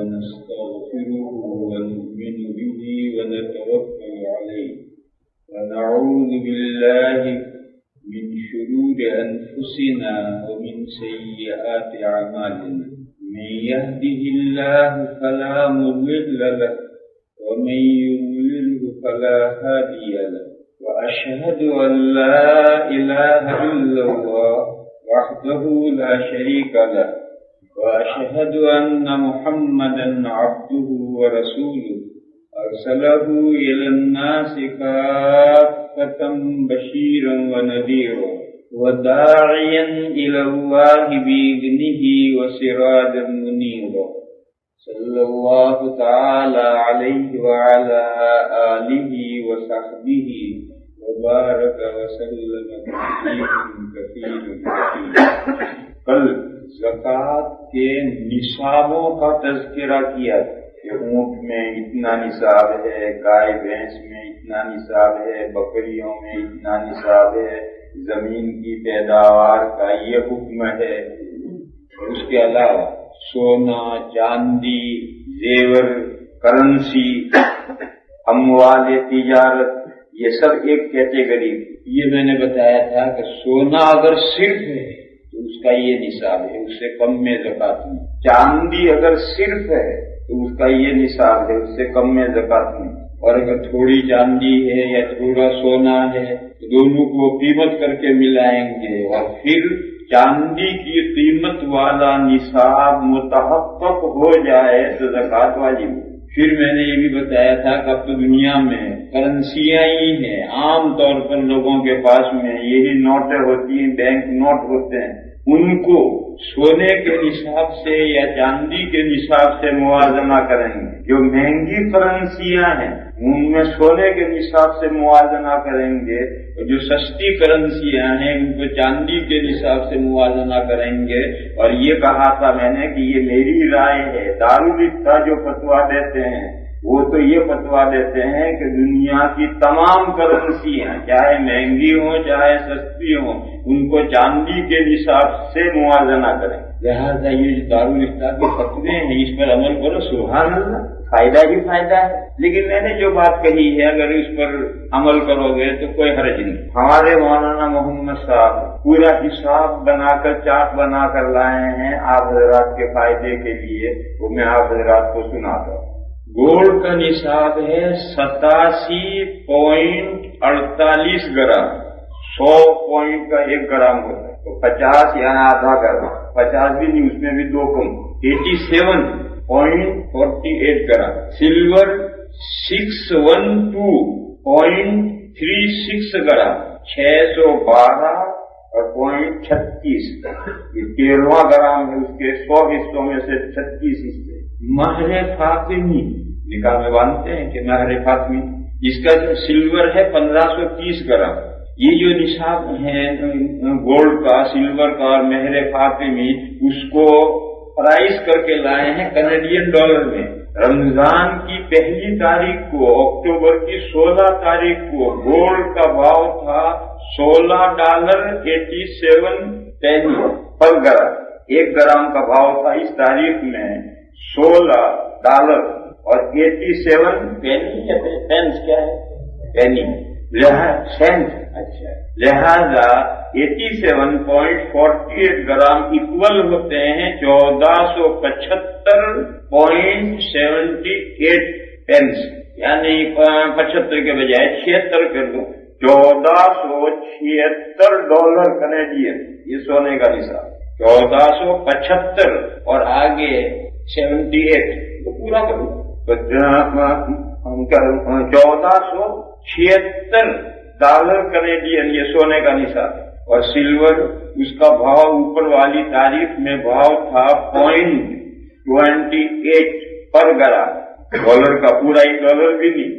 ونستغفره ونؤمن به ونتوكل عليه ونعوذ بالله من شرور أنفسنا ومن سيئات أعمالنا من يهده الله فلا مضل له ومن يضلله فلا هادي له وأشهد أن لا إله إلا الله وحده لا شريك له وأشهد أن محمدا عبده ورسوله أرسله إلى الناس كافة بشيرا ونذيرا وداعيا إلى الله بإذنه وسراجا منيرا صلى الله تعالى عليه وعلى آله وصحبه وبارك وسلم تسليما كثيرا. کل زکوٰۃ کے نصابوں کا تذکرہ کیا کہ اونٹ میں اتنا نصاب ہے، گائے بھینس میں اتنا نصاب ہے، بکریوں میں اتنا نصاب ہے، زمین کی پیداوار کا یہ حکم ہے. اس کے علاوہ سونا، چاندی، زیور، کرنسی، اموال تجارت، یہ سب ایک کیٹیگری. یہ میں نے بتایا تھا کہ سونا اگر صرف ہے تو اس کا یہ نصاب ہے، اس سے کم میں زکوٰۃ نہیں. چاندی اگر صرف ہے تو اس کا یہ نصاب ہے، اس سے کم میں زکوٰۃ نہیں. اور اگر تھوڑی چاندی ہے یا تھوڑا سونا ہے تو دونوں کو قیمت کر کے ملائیں گے اور پھر چاندی کی قیمت والا نصاب متحقق ہو جائے تو زکوٰۃ واجب. پھر میں نے یہ بھی بتایا تھا کہ اب تو دنیا میں کرنسیاں ہی ہیں، عام طور پر لوگوں کے پاس میں یہی نوٹیں ہوتی ہیں، بینک نوٹ ہوتے ہیں. ان کو سونے کے نصاب سے یا چاندی کے نصاب سے موازنہ کریں گے. جو مہنگی کرنسیاں ہیں ان میں سونے کے نصاب سے موازنہ کریں گے، اور جو سستی کرنسیاں ہیں ان کو چاندی کے نصاب سے موازنہ کریں گے. اور یہ کہا تھا میں نے کہ یہ میری رائے ہے. دارالفتہ جو فتویٰ دیتے ہیں وہ تو یہ فتویٰ دیتے ہیں کہ دنیا کی تمام کرنسیاں چاہے مہنگی ہوں چاہے سستی ہوں ان کو چاندی کے نصاب سے موازنہ کریں. لہٰذا یہ جو دارالفتہ کے فتوے ہیں اس پر عمل کرو. سبحان اللہ، فائدہ ہی فائدہ ہے. لیکن میں نے جو بات کہی ہے اگر اس پر عمل کرو گے تو کوئی حرج نہیں. ہمارے مولانا محمد صاحب پورا حساب بنا کر چارٹ بنا کر لائے ہیں آپ حضرات کے فائدے کے لیے، وہ میں آپ حضرات کو سناتا ہوں. گولڈ کا نصاب ہے 87.48 گرام. 100 پوائنٹ کا 1 گرام ہوتا ہے تو 50 یعنی آدھا گرام. 50 بھی نہیں، اس میں بھی 2 کم. 87.48 گرام. Silver 612.36 gram. 612.36. یہ 13واں گرام ہے، اس کے 100 حصوں میں سے 36 حصے. مہر فاطمی نکاح میں باندھتے ہیں کہ مہر فاطمی، جس کا جو سلور ہے 1530 گرام. یہ جو نصاب ہے گولڈ کا، سلور کا اور مہر فاطمی، اس کو پرائز کر کے لائے ہیں کینیڈین ڈالر میں. رمضان کی پہلی تاریخ کو، اکتوبر کی 16 تاریخ کو گولڈ کا بھاؤ تھا $16.87 پر گرام. 1 گرام کا بھاؤ تھا اس تاریخ میں $16 اور 87 پینس کیا ہے؟ پینی سینٹ. اچھا، لہذا 87.48 گرام اکول ہوتے ہیں 1475.78 پینس. یعنی 75 کے بجائے 76 کر دو، $1476 کینیڈین. یہ سونے کا نصاب 1475 اور آگے 78 تو پورا کرو تو $1476 کینیڈین یہ سونے کا نصاب ہے. اور سلور اس کا بھاؤ اوپر والی تاریخ میں بھاؤ تھا 0.28 پر گرام. ڈالر کا پورا $1 بھی نہیں،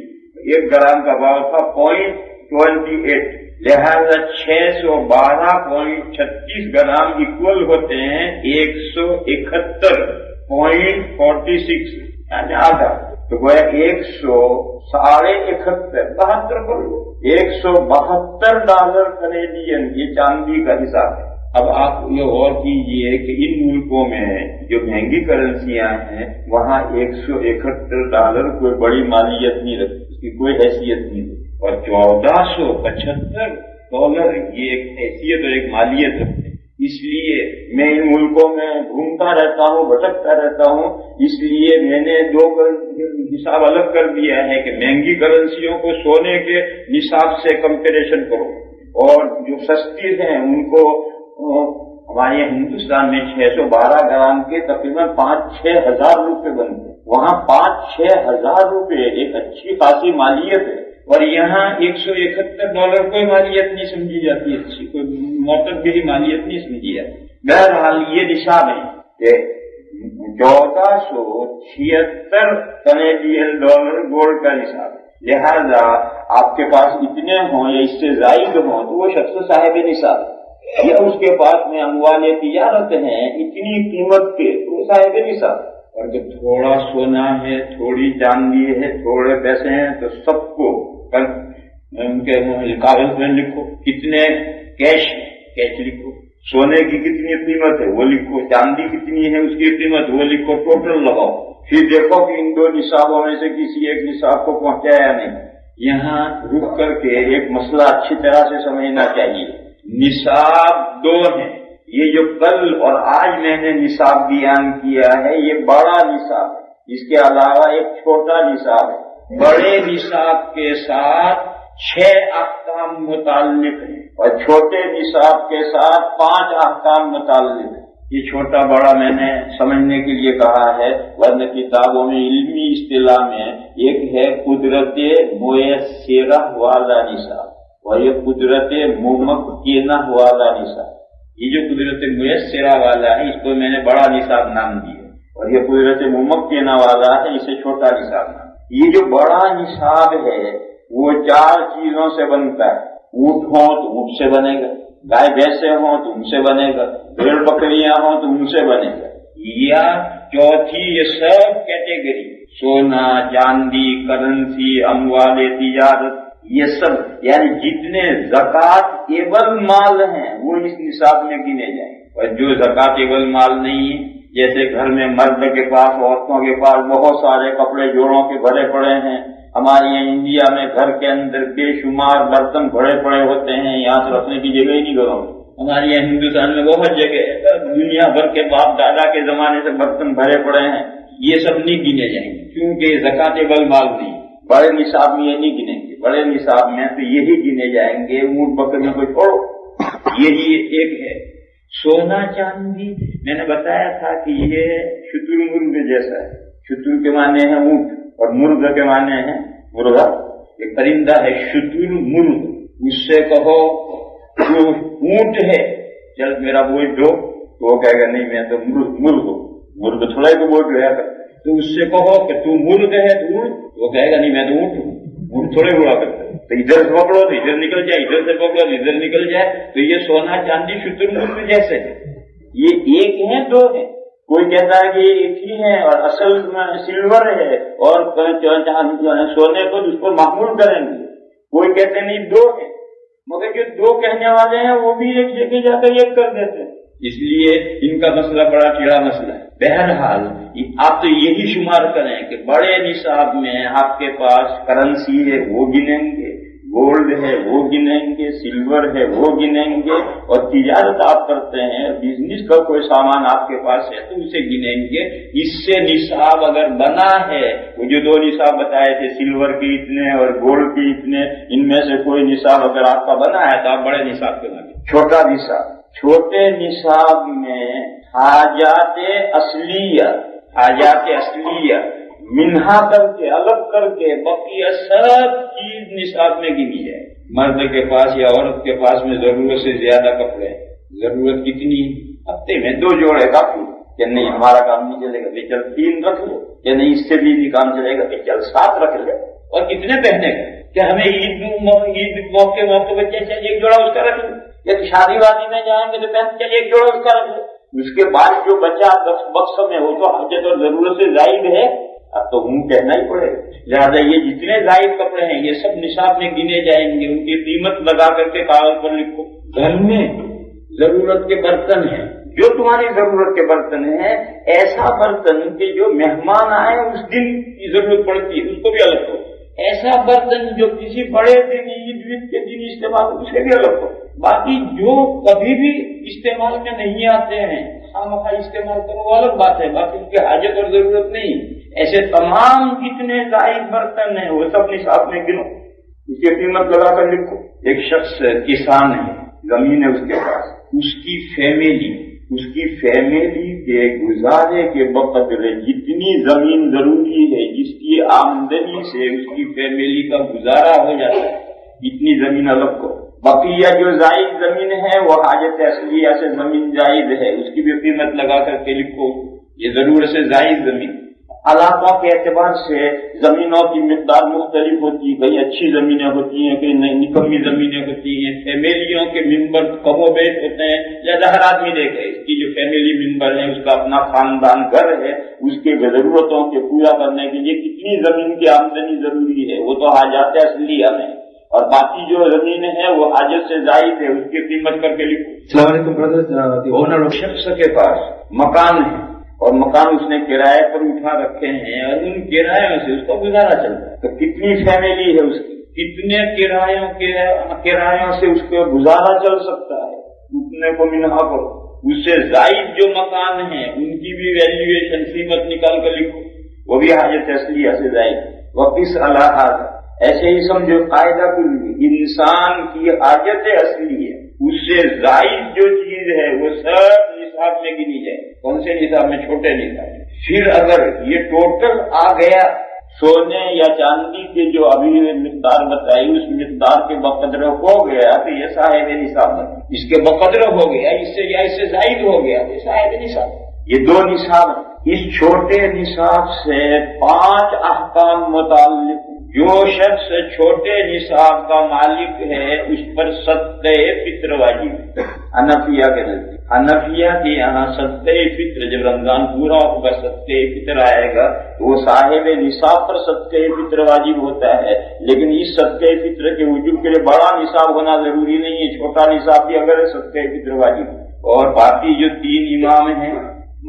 1 گرام کا بھاؤ تھا 0.28. لہذا 612.36 گرام اکول ہوتے ہیں 171.46 یعنی آدھا. تو گویا 171.72 $172 کینیڈین یہ چاندی کا حساب ہے. اب آپ یہ غور کیجئے کہ ان ملکوں میں جو مہنگی کرنسیاں ہیں وہاں $171 کوئی بڑی مالیت نہیں رکھتی، اس کی کوئی حیثیت نہیں ہے، اور $1475 یہ ایک حیثیت اور ایک مالیت رکھتے ہیں۔ اس لیے میں ان ملکوں میں گھومتا رہتا ہوں، بھٹکتا رہتا ہوں، اس لیے میں نے دو حساب الگ کر دیا ہے کہ مہنگی کرنسیوں کو سونے کے نصاب سے کمپیریشن کرو، اور جو سستی ہیں ان کو ہمارے ہندوستان میں 612 گرام کے تقریباً 5-6 ہزار روپے بنتے ہیں، وہاں 5-6 ہزار روپے ایک اچھی خاصی مالیت ہے، اور یہاں $171 کوئی مالیت نہیں سمجھی جاتی، اچھی کوئی معتبر مالیت نہیں سمجھی جاتی۔ بہرحال یہ نصاب ہے کہ $1476 گولڈ کا نصاب ہے، لہذا آپ کے پاس اتنے ہوں یا اس سے زائد ہوں تو وہ شخص صاحب نصاب ہے، یا اس کے پاس میں اموال تجارت ہیں اتنی قیمت کے تو وہ صاحب نصاب ہے۔ اور جب تھوڑا سونا ہے، تھوڑی چاندی ہے، تھوڑے پیسے ہیں تو سب کو ان کے کاغذ میں لکھو، کتنے کیش ہے کیش لکھو، سونے کی کتنی قیمت ہے وہ لکھو، چاندی کتنی ہے اس کی قیمت وہ لکھو، ٹوٹل لگاؤ، پھر دیکھو کہ ان دو نصابوں میں سے کسی ایک نصاب کو پہنچا یا نہیں۔ یہاں رک کر کے ایک مسئلہ اچھی طرح سے سمجھنا چاہیے، نصاب دو ہیں، یہ جو کل اور آج میں نے نصاب بیان کیا ہے یہ بڑا نصاب ہے، اس کے علاوہ ایک چھوٹا نصاب ہے۔ بڑے نصاب کے ساتھ 6 احکام متعلق ہیں اور چھوٹے نصاب کے ساتھ 5 احکام متعلق ہیں۔ یہ چھوٹا بڑا میں نے سمجھنے کے لیے کہا ہے، ورنہ کتابوں میں علمی اصطلاح میں ایک ہے قدرت میسرہ والا نصاب اور یہ قدرت ممکنہ والا نصاب۔ یہ جو قدرت میسرہ والا ہے اس کو میں نے بڑا نصاب نام دیا، اور یہ قدرت ممکنہ والا ہے اسے چھوٹا نصاب نام۔ یہ جو بڑا نصاب ہے وہ 4 چیزوں سے بنتا ہے، اونٹ ہوں تو اونٹ سے بنے گا، گائے بھینسیں ہوں تو ان سے بنے گا، بھیڑ بکریاں ہوں تو ان سے بنے گا، یا چوتھی یہ سب کیٹیگری سونا چاندی کرنسی اموال تجارت یہ سب یعنی جتنے زکوٰۃ ایبل مال ہیں وہ اس نصاب میں گنے جائیں، اور جو زکوٰۃ ایبل مال نہیں ہے جیسے گھر میں مرد کے پاس عورتوں کے پاس بہت سارے کپڑے جوڑوں کے بھرے پڑے ہیں، ہمارے یہاں انڈیا میں گھر کے اندر بے شمار برتن بھرے پڑے ہوتے ہیں، یہاں سے رکھنے کی جگہ ہی نہیں گھروں میں، ہمارے یہاں ہندوستان میں بہت جگہ ہے، دنیا بھر کے باپ دادا کے زمانے سے برتن بھرے پڑے ہیں، یہ سب نہیں گنے جائیں گے کیونکہ زکوٰۃ ایبل مال نہیں۔ بڑے نصاب میں یہ نہیں گنیں گے، بڑے نصاب میں تو یہی گنے جائیں گے، اونٹ بکریوں کو چھوڑو، یہی ایک ہے۔ سونا چاندی میں نے بتایا تھا کہ یہ شتر مرغ جیسا ہے، شتر کے معنی ہے اونٹ اور مرغ کے معنی ہے مرغا، ایک پرندہ ہے شتر مرغ، اس سے کہو جو اونٹ ہے چل میرا بوجھ دو تو وہ کہے گا نہیں میں تو مرغ ہوں، مرغ تھوڑا ہی تو بوجھ لیا کر، تو اس سے کہو کہ تو مرغ ہے تو وہ کہے گا نہیں میں تو اونٹ ہوں، اونٹ تھوڑے ہوا کرتا ہے، تو ادھر سے پکڑو تو ادھر نکل جائے، ادھر سے پکڑو تو ادھر نکل جائے، تو یہ سونا چاندی شتر مرغ جیسے ہے، یہ ایک ہے دو ہے، کوئی کہتا ہے کہ یہ ایک ہی ہے اور اصل سلور ہے اور سونے کو جس کو معمول کریں گے، کوئی کہتے نہیں دو ہے، مگر جو دو کہنے والے ہیں وہ بھی ایک جگہ جا کر ایک کر دیتے ہیں، اس لیے ان کا مسئلہ بڑا ٹیڑھا مسئلہ ہے۔ بہرحال آپ تو یہی شمار کریں کہ بڑے نصاب میں آپ کے پاس کرنسی ہے وہ گنیں گے، گولڈ ہے وہ گنیں گے، سلور ہے وہ گنیں گے، اور تجارت آپ کرتے ہیں بزنس کا کوئی سامان آپ کے پاس ہے تو اسے گنیں گے۔ اس سے نصاب اگر بنا ہے، وہ جو 2 نصاب بتائے تھے سلور کے اتنے اور گولڈ کے اتنے، ان میں سے کوئی نصاب اگر آپ کا بنا ہے تو آپ بڑے نصاب کے بنے۔ چھوٹا نصاب، چھوٹے نصاب میں حاجات اصلیہ منہا کر کے الگ کر کے بقیہ سب چیز نصاب میں گنی ہے۔ مرد کے پاس یا عورت کے پاس میں ضرورت سے زیادہ کپڑے ہیں، ضرورت کتنی؟ ہفتے میں 2 جوڑے کافی، کہ نہیں ہمارا کام نہیں چلے گا چل 3 رکھ لو، کہ نہیں اس سے بھی نہیں کام چلے گا چل 7 رکھ لو، اور کتنے پہنے گا؟ کہ ہمیں عید موقع بچے چل 1 جوڑا اس کا رکھ لو، یا شادی وادی میں جائیں گے تو پہن چل 1 جوڑا اس کا رکھ لو، اس کے بعد جو بچہ بخش میں ہو تو حاجت اور ضرورت سے زائد ہے اب تو کہنا ہی پڑے گا، لہٰذا یہ جتنے زائد کپڑے ہیں یہ سب نصاب میں گنے جائیں گے، ان کی قیمت لگا کر کے کاغذ پر لکھو۔ گھر میں ضرورت کے برتن ہیں، جو تمہاری ضرورت کے برتن ہیں، ایسا برتن کہ جو مہمان آئے اس دن کی ضرورت پڑتی ہے اس کو بھی الگ کرو، ایسا برتن جو کسی بڑے دن عید وید کے دن استعمال اسے بھی الگ کرو، باقی جو کبھی بھی استعمال میں نہیں آتے ہیں خامخواہ استعمال کرو وہ الگ بات ہے، باقی ان کی حاجت اور ضرورت نہیں۔ ایسے تمام جتنے زائد برتن ہیں وہ سب نصاب میں گنو، اس کی قیمت لگا کر لکھو۔ ایک شخص کسان ہے، زمین ہے اس کے پاس، اس کی فیملی کے گزارے کے بقدر جتنی زمین ضروری ہے، جس کی آمدنی سے اس کی فیملی کا گزارا ہو جاتا ہے، اتنی زمین الگ کو۔ بقیہ جو زائد زمین ہے وہ حاجت اصلیہ سے زمین زائد ہے، اس کی بھی قیمت لگا کر کے لکھو، یہ ضرورت سے زائد زمین۔ علاقوں کے اعتبار سے زمینوں کی مقدار مختلف ہوتی ہے، کہیں اچھی زمینیں ہوتی ہیں، کہیں نکمی زمینیں ہوتی ہیں، فیملیوں کے ممبر کم و بیش ہوتے ہیں، لہذا ہر آدمی دیکھے اس کی جو فیملی ممبر ہے اس کا اپنا خاندان گھر ہے، اس کے ضرورتوں کے پورا کرنے کے لیے کتنی زمین کی آمدنی ضروری ہے، وہ تو حاجات اصلیہ میں، اور باقی جو زمین ہے وہ حاجت سے زائد ہے، اس کی قیمت کر کے لکھو۔ السلام علیکم برادر، اونر شخص کے پاس مکان ہے اور مکان اس نے کرائے پر اٹھا رکھے ہیں اور ان کرایوں سے اس کا گزارا چلتا ہے، تو کتنی فیملی ہے اس کی، کتنے کرایوں سے اس کا گزارا چل سکتا ہے، اتنے کو منہا کرو۔ اس سے زائد جو مکان ہیں ان کی بھی ویلیویشن قیمت نکال کر لکھو، وہ بھی حاجت اصلیہ سے زائد۔ وقس اللہ ایسے ہی سمجھو قاعدہ کلی انسان کی حاجت اصلی ہے، اس سے زائد جو چیز ہے وہ سب نصاب میں گنی جائے۔ کون سے نصاب میں؟ چھوٹے نصاب میں۔ پھر اگر یہ ٹوٹل آ گیا سونے یا چاندی کے جو ابھی مقدار بتائی اس مقدار کے بقدر ہو گیا تو یہ صاحب نصاب ہے، اس کے بقدر ہو گیا، اس سے یا اس سے زائد ہو گیا تو صاحب نصاب۔ یہ دو نصاب ہیں۔ اس چھوٹے نصاب سے 5 احکام متعلق، جو شخص چھوٹے نصاب کا مالک ہے اس پر صدقہ فطر واجب ہے حنفیہ کے نزدیک۔ حنفیہ کے یہاں صدقہ فطر جب رمضان پورا ہوگا صدقہ فطر آئے گا تو وہ صاحب نصاب پر صدقہ فطر واجب ہوتا ہے، لیکن اس صدقہ فطر کے وجوب کے لیے بڑا نصاب ہونا ضروری نہیں ہے، چھوٹا نصاب بھی اگر صدقہ فطر واجب۔ اور باقی جو 3 امام ہیں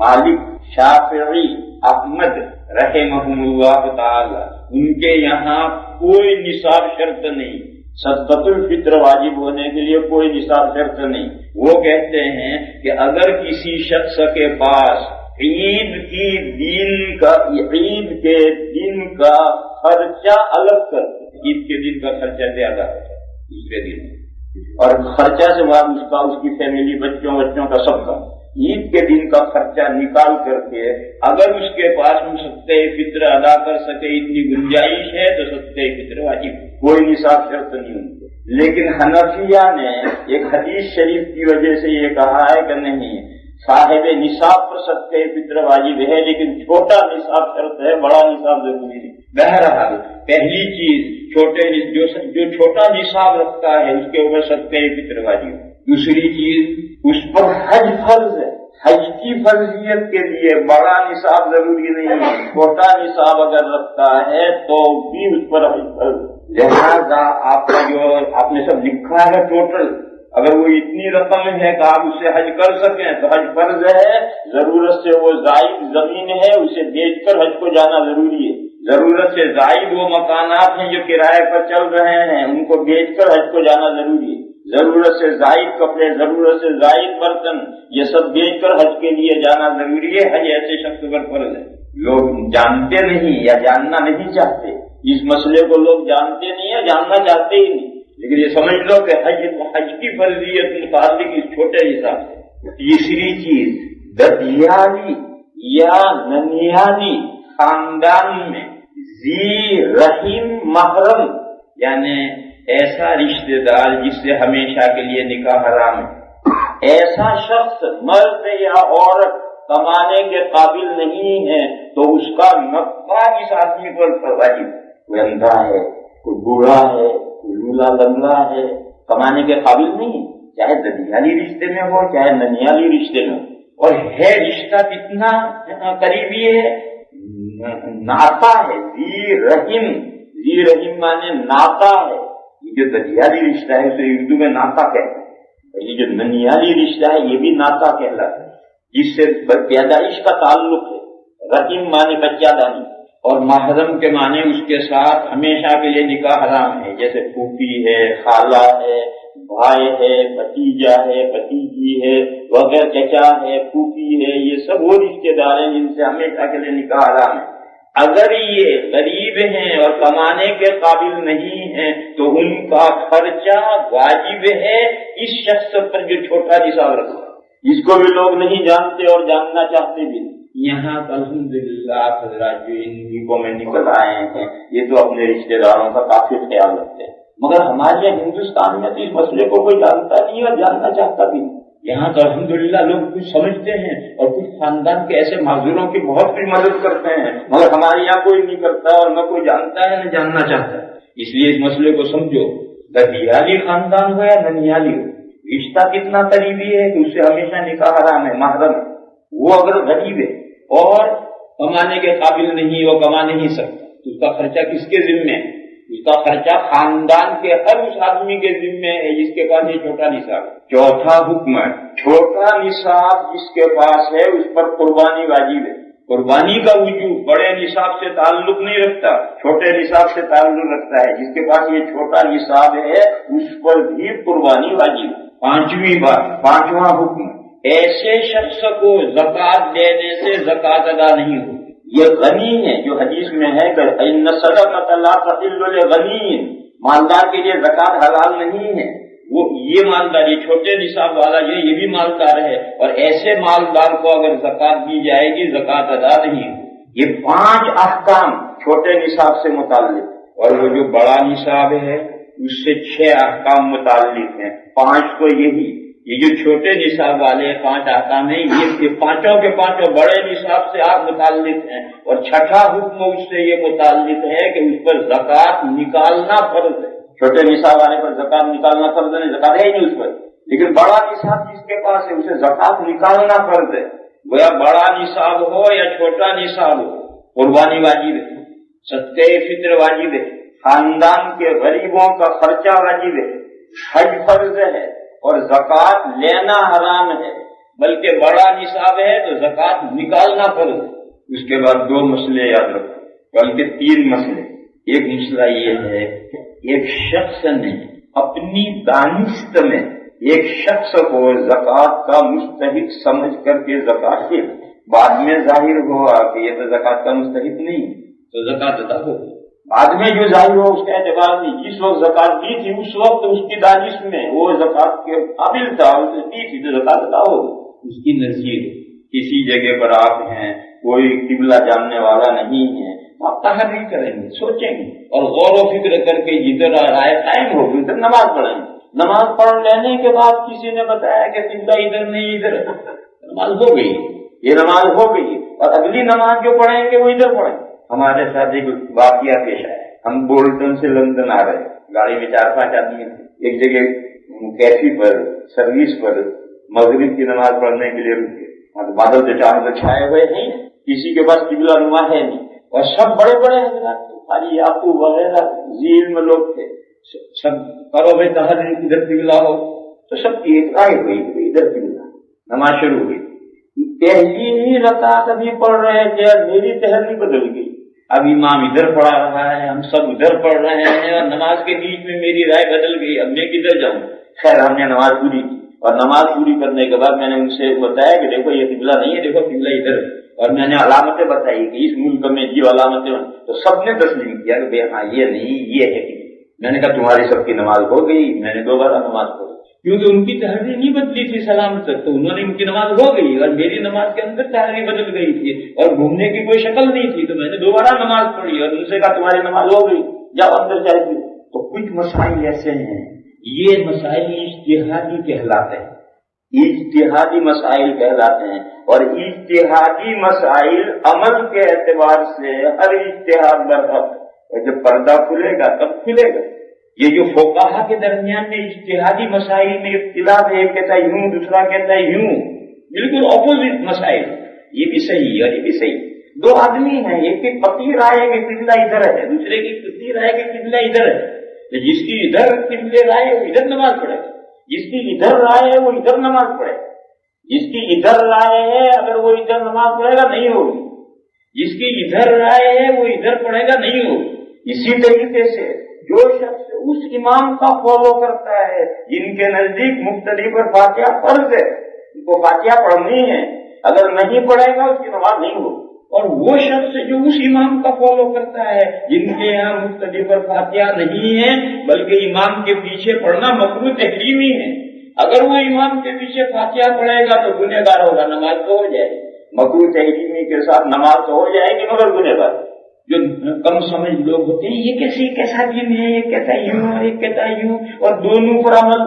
مالک، شافعی، احمد رحمہم اللہ تعالی، ان کے یہاں کوئی نصاب شرط نہیں، صدقۃ الفطر واجب ہونے کے لیے کوئی نصاب شرط نہیں۔ وہ کہتے ہیں کہ اگر کسی شخص کے پاس عید کے دن کا خرچہ الگ کر، عید کے دن کا خرچہ زیادہ ہوتا ہے دوسرے دن، اور خرچہ سے بعد اس کی فیملی بچوں کا سب کا عید کے دن کا خرچہ نکال کر کے اگر اس کے پاس صدقہ فطر ادا کر سکے اتنی گنجائش ہے تو صدقہ فطر واجب، کوئی نصاب شرط نہیں ان کو۔ لیکن حنفیہ نے ایک حدیث شریف کی وجہ سے یہ کہا ہے کہ نہیں، صاحب نصاب پر صدقہ فطر واجب ہے لیکن چھوٹا نصاب شرط ہے، بڑا نصاب ضروری نہیں۔ بہرحال پہلی چیز جو چھوٹا نصاب رکھتا ہے اس کے اوپر صدقہ فطر واجب۔ دوسری چیز اس پر حج فرض ہے، حج کی فرضیت کے لیے بڑا نصاب ضروری نہیں ہے، چھوٹا نصاب اگر رکھتا ہے تو بھی اس پر حج فرض۔ لہذا آپ کا جو آپ نے سب لکھا ہے ٹوٹل، اگر وہ اتنی رقم ہے کہ آپ اس سے حج کر سکیں تو حج فرض ہے، ضرورت سے وہ زائد زمین ہے اسے بیچ کر حج کو جانا ضروری ہے، ضرورت سے زائد وہ مکانات ہیں جو کرائے پر چل رہے ہیں ان کو بیچ کر حج کو جانا ضروری ہے، ضرورت سے زائد کپڑے، ضرورت سے زائد برتن، یہ سب بیچ کر حج کے لیے جانا ضروری ہے۔ حج ایسے شخص پر فرض ہے، لوگ جانتے نہیں یا جاننا نہیں چاہتے، اس مسئلے کو لوگ جانتے نہیں یا جاننا چاہتے ہی نہیں، لیکن یہ سمجھ لو کہ حج کی فرضیت متعلق اس چھوٹے حساب سے۔ تیسری چیز، ددیالی یا ننیالی خاندان میں ذی رحم محرم، یعنی ایسا رشتہ دار جس سے ہمیشہ کے لیے نکاح حرام ہے، ایسا شخص مرد یا عورت کمانے کے قابل نہیں ہے تو اس کا نفقہ اس آدمی پر واجب۔ کوئی اندھا ہے، کوئی بوڑھا ہے، کوئی لولا لنگڑا ہے، کمانے کے قابل نہیں، چاہے ددیالی رشتے میں ہو چاہے ننیالی رشتے میں ہو، اور ہے رشتہ کتنا قریبی ہے، ناتا ہے، ذی رحم مانے ناتا ہے، یہ جو ددیالی رشتہ ہے اسے اردو میں ناتا کہتے ہیں، یہ جو ننیالی رشتہ ہے یہ بھی ناتا کہلاتا ہے، جس سے پیدائش کا تعلق ہے۔ رحیم مانے بچہ دانی، اور محرم کے معنی اس کے ساتھ ہمیشہ کے لیے نکاح حرام ہے، جیسے پھوپھی ہے، خالہ ہے، بھائی ہے، بھتیجا ہے، بھتیجی ہے وغیرہ، چچا ہے، پھوپھی ہے، یہ سب وہ رشتے دار ہیں جن سے ہمیشہ کے لیے نکاح حرام ہے۔ اگر یہ غریب ہیں اور کمانے کے قابل نہیں ہیں تو ان کا خرچہ واجب ہے اس شخص پر جو چھوٹا نصاب رکھتا ہے، جس کو بھی لوگ نہیں جانتے اور جاننا چاہتے بھی نہیں۔ یہاں الحمدللہ حضرات جو ان کو میں نکل آئے ہیں یہ تو اپنے رشتے داروں کا کافی خیال رکھتے ہیں، مگر ہمارے یہاں ہندوستان میں تو اس مسئلے کو کوئی جانتا نہیں اور جاننا چاہتا بھی نہیں۔ یہاں تو الحمدللہ لوگ کچھ سمجھتے ہیں اور کچھ خاندان کے ایسے معذوروں کی بہت بھی مدد کرتے ہیں، مگر ہمارے یہاں کوئی نہیں کرتا اور نہ کوئی جانتا ہے نہ جاننا چاہتا ہے۔ اس لیے اس مسئلے کو سمجھو، دہیالی خاندان ہو یا ننیالی ہو، رشتہ کتنا قریبی ہے کہ اس سے ہمیشہ نکاح حرام ہے، محرم ہے۔ وہ اگر غریب ہے اور کمانے کے قابل نہیں، وہ کما نہیں سکتا تو اس کا خرچہ کس کے ذمے ہے؟ اس کا خرچہ خاندان کے ہر اس آدمی کے ذمے ہے جس کے پاس یہ چھوٹا نصاب ہے۔ چوتھا حکم ہے، چھوٹا نصاب جس کے پاس ہے اس پر قربانی واجب ہے۔ قربانی کا وجوب بڑے نصاب سے تعلق نہیں رکھتا، چھوٹے نصاب سے تعلق رکھتا ہے۔ جس کے پاس یہ چھوٹا نصاب ہے اس پر بھی قربانی واجب ہے۔ پانچواں حکم، ایسے شخص کو زکوٰۃ دینے سے زکوٰۃ ادا نہیں ہوتی۔ یہ غنی ہے، جو حدیث میں ہے کہ ان صدقۃ لا تحل لغنی، مالدار کے لیے زکوٰۃ حلال نہیں ہے۔ وہ یہ مالدار، یہ چھوٹے نصاب والا یہ بھی مالدار ہے، اور ایسے مالدار کو اگر زکوٰۃ دی جائے گی زکوٰۃ ادا نہیں ہوگی۔ یہ 5 احکام چھوٹے نصاب سے متعلق، اور وہ جو بڑا نصاب ہے اس سے 6 احکام متعلق ہیں۔ 5 تو یہی، یہ جو چھوٹے نصاب والے 5 احکام ہیں یہ پانچوں کے پانچوں بڑے نصاب سے آپ متعلق ہیں، اور چھٹا حکم اس سے یہ متعلق ہے کہ اس پر زکوٰۃ نکالنا فرض ہے۔ چھوٹے نصاب والے پر زکوٰۃ نکالنا فرض ہے، زکوٰۃ ہے ہی نہیں اس پر، لیکن بڑا نصاب جس کے پاس ہے اسے زکوٰۃ نکالنا فرض ہے۔ گویا بڑا نصاب ہو یا چھوٹا نصاب ہو، قربانی واجب ہے، صدقہ فطر واجب ہے، خاندان کے غریبوں کا خرچہ واجب ہے، حج فرض ہے اور زکوٰۃ لینا حرام ہے۔ بلکہ بڑا نصاب ہے تو زکوٰۃ نکالنا فرض ہے۔ اس کے بعد 2 مسئلے یاد رکھو، بلکہ 3 مسئلے۔ ایک مسئلہ یہ ہے کہ ایک شخص نے اپنی دانست میں ایک شخص کو زکوٰۃ کا مستحق سمجھ کر کے زکوٰۃ دی، بعد میں ظاہر ہوا کہ یہ تو زکوٰۃ کا مستحق نہیں تو زکوٰۃ ادا ہو۔ بعد میں جو ظاہر ہو اس کا اعتبار نہیں، جس وقت زکوٰۃ دی تھی اس وقت اس کی دانش میں وہ زکوٰۃ کے قابل تھا، اسے دی تھی تو زکوٰۃ ادا ہو۔ اس کی نظیر کسی جگہ پر آپ ہیں، کوئی قبلہ جاننے والا نہیں ہے، آپ تحری کریں گے، سوچیں گے اور غور و فکر کر کے جدھر رائے قائم ہوگی ادھر نماز پڑھیں گے۔ نماز پڑھ لینے کے بعد کسی نے بتایا کہ قبلہ ادھر نہیں ادھر، نماز ہو گئی، یہ نماز ہو گئی، اور اگلی نماز جو پڑھیں گے وہ ادھر پڑھیں۔ ہمارے ساتھ ایک واقعہ پیش آیا، ہم بولٹن سے لندن آ رہے ہیں، گاڑی میں 4-5 آدمی ہیں، ایک جگہ کیفی پر سروس پر مغرب کی نماز پڑھنے کے لیے رکے، بادل سے چاند چھائے ہوئے ہیں، کسی کے پاس قبلہ نما ہے نہیں، اور سب بڑے بڑے حضرات تھے، خالی یعقوب وغیرہ ذیل میں لوگ تھے، سب کرو بھائی تحریر ادھر قبلہ ہو، تو سب کی ایک رائے ہوئی کہ ادھر قبلہ۔ نماز شروع ہوئی، پہلی ہی رکعت ابھی پڑھ رہے تھے، میری تحریر بدل گئی، اب امام ادھر پڑھا رہا ہے، ہم سب ادھر پڑھ رہے ہیں، اور نماز کے بیچ میں میری رائے بدل گئی، اب میں کدھر جاؤں؟ خیر ہم نے نماز پوری کی، اور نماز پوری کرنے کے بعد میں نے ان سے بتایا کہ دیکھو یہ قبلہ نہیں ہے، دیکھو قبلہ ادھر ہے، اور میں نے علامتیں بتائی کہ اس ملک میں یہ علامتیں، تو سب نے تسلیم کیا کہ بھائی ہاں یہ نہیں یہ ہے۔ میں نے کہا تمہاری سب کی نماز ہو گئی، میں نے دوبارہ نماز پڑھی، کیونکہ ان کی تحریر نہیں بدلی تھی سلامت تک، تو انہوں نے ان کی نماز ہو گئی، اور میری نماز کے اندر تحریر بدل گئی تھی اور گھومنے کی کوئی شکل نہیں تھی، تو میں نے دوبارہ نماز پڑھی اور ان سے کہا تمہاری نماز ہو گئی، جاؤ اندر جائیے۔ تو کچھ مسائل ایسے ہیں، یہ مسائل اجتہادی کہلاتے ہیں، اجتہادی مسائل کہلاتے ہیں، اور اجتہادی مسائل عمل کے اعتبار سے ہر اجتہاد برحق ہے، جب پردہ کھلے گا تب کھلے گا۔ یہ جو فقہا کے درمیان میں اجتہادی مسائل میں اختلاف ہے، ایک کہتا ہے یوں دوسرا کہتا ہے یوں، بالکل اپوزٹ مسائل، یہ بھی صحیح اور یہ بھی صحیح۔ 2 آدمی ہیں، ایک کی قطعی رائے ہے کہ قبلہ ادھر ہے، دوسرے کی قطعی رائے ہے کہ قبلہ ادھر ہے، تو جس کی ادھر قبلہ رائے ہے وہ ادھر نماز پڑھے گا، جس کی ادھر رائے ہے وہ ادھر نماز پڑھے، جس کی ادھر رائے ہے اگر وہ ادھر نماز پڑھے گا نہیں ہوگی، جس کی ادھر رائے ہے وہ ادھر پڑھے گا نہیں ہوگی۔ اسی طریقے سے جو شخص اس امام کا فالو کرتا ہے جن کے نزدیک مختلف پر فاتحہ فرض ہے، ان کو فاتحہ پڑھنی ہے، اگر نہیں پڑھے گا اس کی نماز نہیں ہوگی۔ اور وہ شخص جو اس امام کا فالو کرتا ہے جن کے یہاں مختلف پر فاتحہ نہیں ہے بلکہ امام کے پیچھے پڑھنا مکروہ تحریمی ہے، اگر وہ امام کے پیچھے فاتحہ پڑھے گا تو گنہگار ہوگا، نماز تو ہو جائے گی، مکروہ تحریمی کے ساتھ نماز تو ہو جائے گی مگر گنہگار۔ جو کم سمجھ لوگ ہوتے ہیں یہ کیسا دین ہے، یہ کہتا یوں اور یہ کہتا یوں اور دونوں پر عمل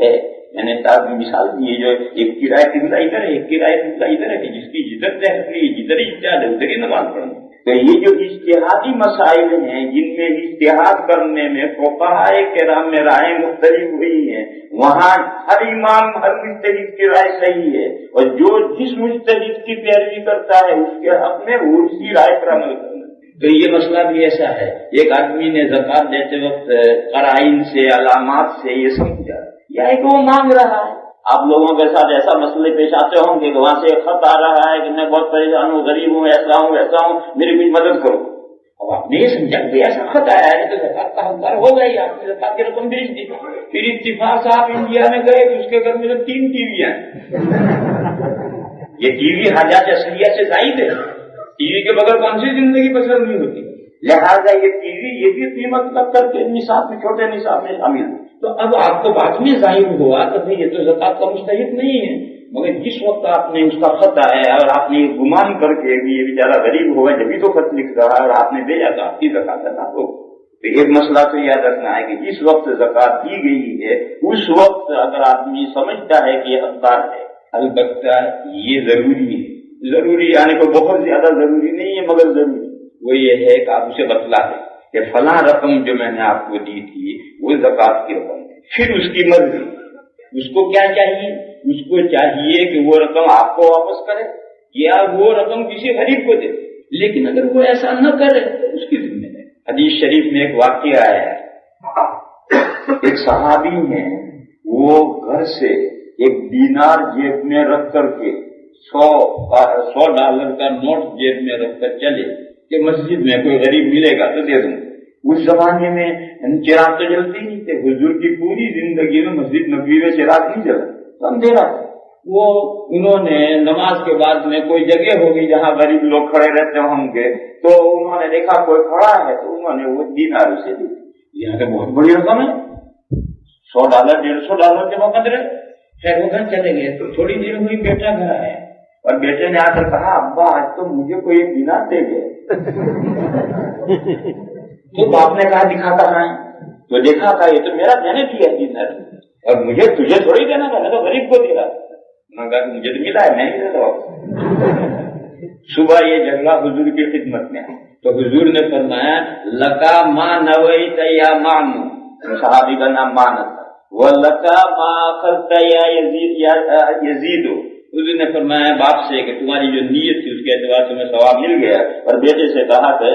ہے۔ میں نے صاحب کی مثال دی ہے، جو ایک کی رائے قبلہ ادھر ہے، ایک کی رائے قبلہ ادھر ہے، کہ جس کی جدھر تحقیق جدھر اجتہاد ہے ادھر ہی نماز پڑھنا۔ تو یہ جو اجتہادی مسائل ہیں جن میں اجتہاد کرنے میں فقہاء کرام میں رائے مختلف ہوئی ہیں، وہاں ہر امام ہر مجتہد کی رائے صحیح ہے، اور جو جس مجتہد کی پیروی کرتا ہے اس کے حق میں وہ اسی رائے پر عمل کرنا۔ تو یہ مسئلہ بھی ایسا ہے، ایک آدمی نے زکوٰۃ دیتے وقت قرائن سے علامات سے یہ سمجھا یا کہ وہ مانگ رہا ہے۔ آپ لوگوں کے ساتھ ایسا مسئلے پیش آتے ہوں کہ وہاں سے ایک خط آ رہا ہے کہ میں بہت پریشان ہوں، غریب ہوں، ایسا ہوں ویسا ہوں، میری کچھ مدد کرو۔ اب آپ نے یہ سمجھا کہ ایسا خط آیا ہے تو زکوٰۃ کا حقدار ہو گئی، آپ نے زکوٰۃ کی رقم بھیج دی۔ پھر اتفاق سے آپ انڈیا میں گئے تو اس کے گھر میں تو 3 ٹی وی ہیں۔ یہ ٹی وی حاجات اصلیہ سے زائد ہے، ٹی وی کے بغیر کون سی زندگی بسر نہیں ہوتی، لہٰذا یہ ٹی وی یہ بھی قیمت لگ کر کے نصاب میں چھوٹے نصاب میں شامل ہے۔ تو اب آپ کو بعد میں ظاہر ہوا تو یہ تو زکوٰۃ کا مستحق نہیں ہے، مگر جس وقت آپ نے اس کا خط آیا اور آپ نے یہ گمان کر کے یہ بیچارہ غریب ہوگا جبھی تو خط لکھ رہا ہے اور آپ نے بھیجا تو آپ کی زکوٰۃ ادا ہو۔ تو ایک مسئلہ تو یاد رکھنا ہے کہ جس وقت زکوٰۃ دی گئی ہے اس وقت اگر آدمی سمجھتا ہے کہ یہ حقدار ہے، البتہ یہ ضروری یعنی کوئی بہت زیادہ ضروری نہیں ہے مگر ضروری وہ یہ ہے کہ آپ اسے بتلا دیں کہ فلاں رقم جو میں نے آپ کو دی تھی وہ زکوٰۃ کی رقم ہے۔ پھر اس کی مرضی، اس کو کیا چاہیے؟ اس کو چاہیے کہ وہ رقم آپ کو واپس کرے یا وہ رقم کسی غریب کو دے، لیکن اگر وہ ایسا نہ کرے تو اس کی ذمہ ہے۔ حدیث شریف میں ایک واقعہ آیا ہے، ایک صحابی ہیں وہ گھر سے ایک دینار جیب میں رکھ کر کے $100 کا نوٹ جیب میں رکھ کر چلے کہ مسجد میں کوئی غریب ملے گا تو دے دوں۔ اس زمانے میں چراغ تو جلتی نہیں تھے، حضور کی پوری زندگی میں مسجد نبوی میں چراغ نہیں جلا، تو اندھیرا تھا۔ وہ انہوں نے نماز کے بعد میں کوئی جگہ ہوگی جہاں غریب لوگ کھڑے رہتے ہوں گے تو انہوں نے دیکھا کوئی کھڑا ہے تو انہوں نے وہ دینار اسے دی۔ یہاں پہ بہت بڑی رقم ہے، $100 $150 کے موقع رہے۔ خیر وہ گھر چلے گئے تو تھوڑی دیر ہوئی بیٹا گھر آیا اور بیٹے نے آ کر کہا ابا آج تو مجھے کوئی ایک دینار دے گئے۔ تو باپ نے کہا دکھا کہاں ہے؟ تو دیکھا تھا یہ تو میرا میں نے دیا ہے دینار، اور مجھے تجھے تھوڑی دینا تھا، میں تو غریب کو دے رہا، مگر مجھے تو ملا ہے میں نہیں دیتا ہوں۔ صبح یہ جھگڑا حضور کی خدمت میں تو حضور نے فرمایا لکا ما نویت یا مانو، صحابی کا نام مانا تھا، وہ لکا ما اخذت یا یزید۔ حضور نے فرمایا باپ سے کہ تمہاری جو نیت تھی اس کے اعتبار سے میں ثواب مل گیا، اور بیٹے سے کہا کہ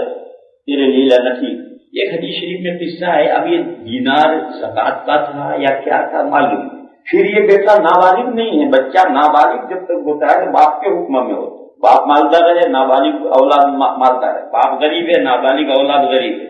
تیرے لیے لنٹھی۔ ایک حدیث شریف میں قصہ ہے، اب یہ دینار زکوٰۃ کا تھا یا کیا تھا معلوم۔ پھر یہ بیٹا نابالغ نہیں ہے، بچہ نابالغ جب تک ہوتا ہے تو باپ کے حکم میں ہوتا ہے، باپ مالدار ہے نابالغ اولاد مالدار ہے، باپ غریب ہے نابالغ اولاد غریب ہے۔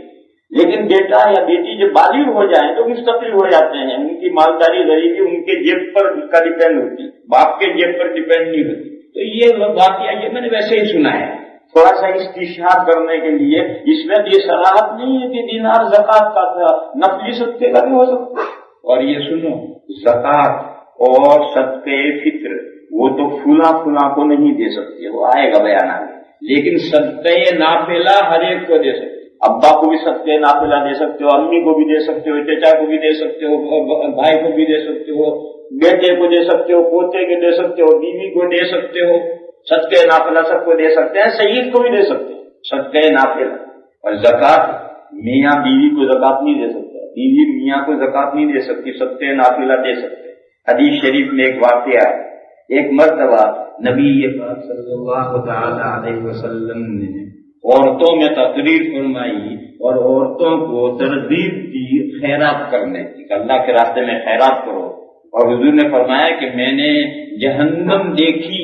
لیکن بیٹا یا بیٹی جب بالغ ہو جائیں تو مستقل ہو جاتے ہیں، ان کی مالداری غریبی ان کے جیب پر اس کا ڈیپینڈ ہوتی ہے، باپ کے جیب پر ڈیپینڈ نہیں ہوتی۔ تو یہ واقعہ یہ میں نے ویسے ہی سنا ہے، تھوڑا سا استشہاد کرنے کے لیے۔ اس میں یہ صلاحت نہیں ہے کہ دینار زکوٰۃ کا تھا، نفلی صدقے کا بھی ہو سکتا ہے۔ اور یہ سنو، زکوٰۃ اور صدقے فطر وہ تو فلاں کو نہیں دے سکتے، وہ آئے گا بیان آگے، لیکن صدقے نافلہ ہر ایک کو دے سکتے، ابا کو بھی صدقے نافلہ دے سکتے ہو، امی کو بھی دے سکتے ہو، چچا کو بھی دے سکتے ہو، بھائی کو بھی دے سکتے ہو، بیٹے کو دے سکتے ہو، پوتے کو دے سکتے ہو، بیوی کو دے سکتے ہو، صدقے نافلہ سب کو دے سکتے ہیں، سید کو بھی دے سکتے ہیں صدقے نافلہ۔ اور زکوٰۃ میاں بیوی کو زکوٰۃ نہیں دے سکتا، بیوی میاں کو زکوٰۃ نہیں دے سکتی، صدقے نافلہ دے سکتے۔ حدیث شریف میں ایک واقعہ ہے، ایک مرتبہ نبی پاک صلی اللہ تعالی علیہ وسلم نے عورتوں میں تقریر فرمائی اور عورتوں کو ترغیب دی خیرات کرنے کی، اللہ کے راستے میں خیرات کرو، اور حضور نے فرمایا کہ میں نے جہنم دیکھی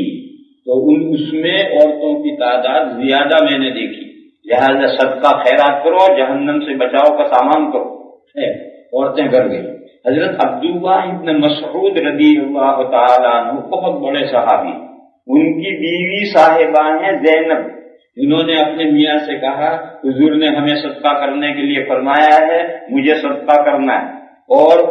تو اس میں عورتوں کی تعداد زیادہ میں نے دیکھی، لہذا صدقہ خیرات کرو اور جہنم سے بچاؤ کا سامان کرو۔ عورتیں گر گئی۔ حضرت عبداللہ ابن مسعود رضی اللہ تعالیٰ عنہ بہت بڑے صحابی، ان کی بیوی صاحبہ ہیں زینب، انہوں نے اپنے میاں سے کہا حضور نے ہمیں صدقہ کرنے کے لیے فرمایا ہے، مجھے صدقہ کرنا ہے، اور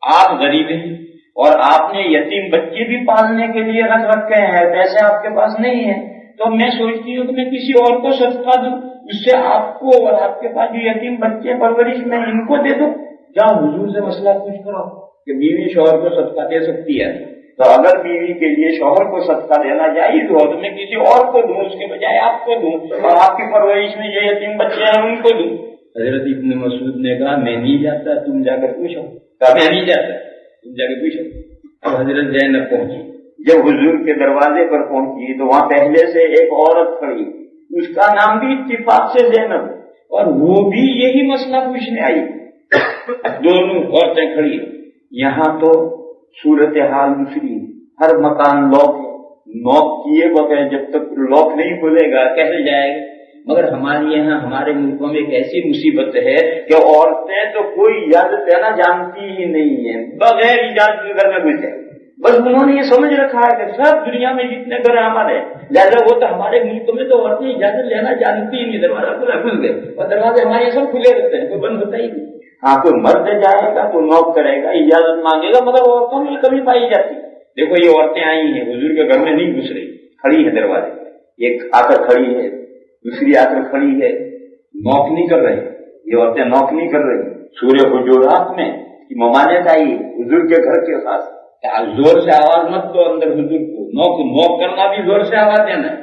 آپ غریب ہیں اور آپ نے یتیم بچے بھی پالنے کے لیے رکھ رکھے ہیں، پیسے آپ کے پاس نہیں ہیں، تو میں سوچتی ہوں کہ میں کسی اور کو صدقہ دوں، اس سے آپ کو اور آپ کے پاس جو یتیم بچے پرورش میں ان کو دے دوں۔ کیا حضور سے مسئلہ پوچھ کرو کہ بیوی شوہر کو صدقہ دے سکتی ہے؟ تو اگر بیوی کے لیے شوہر کو صدقہ دینا جائز ہو تو میں کسی اور کو دوں، اس کے بجائے آپ کو دوں، اور آپ کی پرورش میں جو یتیم بچے ہیں ان کو دوں۔ حضرت ابن مسعود نے کہا میں نہیں جاتا، تم جا کر پوچھو۔ کہا میں نہیں جاتا، تم جا کے پوچھو۔ اب حضرت زینب پہنچی، جب حضور کے دروازے پر پہنچی تو وہاں پہلے سے ایک عورت کھڑی، اس کا نام بھی اتفاق سے زینب، اور وہ بھی یہی مسئلہ پوچھنے آئی۔ دونوں عورتیں کھڑی، یہاں تو صورتحال دوسری، ہر مکان نوک کیے بغیر جب تک لاک نہیں کھلے گا کیسے جائے گا؟ مگر ہمارے یہاں ہمارے ملکوں میں ایک ایسی مصیبت ہے کہ عورتیں تو کوئی اجازت لینا جانتی ہی نہیں ہیں، بغیر اجازت کے گھر میں گھس جائے۔ بس انہوں نے یہ سمجھ رکھا ہے کہ سب دنیا میں جتنے گھر ہمارے، لہٰذا وہ تو ہمارے ملک میں تو عورتیں اجازت لینا جانتی ہی نہیں، دروازہ کھلا کھل گئے، اور دروازے ہمارے یہاں سب کھلے رہتے ہیں، کوئی بند ہوتا ہی نہیں۔ ہاں کوئی مرد جائے گا تو نوک کرے گا، اجازت مانگے گا، مگر عورتوں میں کمی پائی جاتی۔ دیکھو یہ عورتیں آئی ہیں، حضور کے گھر میں نہیں گھس رہی، کھڑی ہے دروازے، ایک آ کر کھڑی ہے، دوسری آ کر کھڑی ہے، نوک نہیں کر رہی، یہ عورتیں نوک نہیں کر رہی۔ سورہ حجرات میں ممانعت آئی حضور کے گھر کے خاص، زور سے آواز مت دو اندر حضور کو، نوک کرنا بھی زور سے آواز دینا ہے،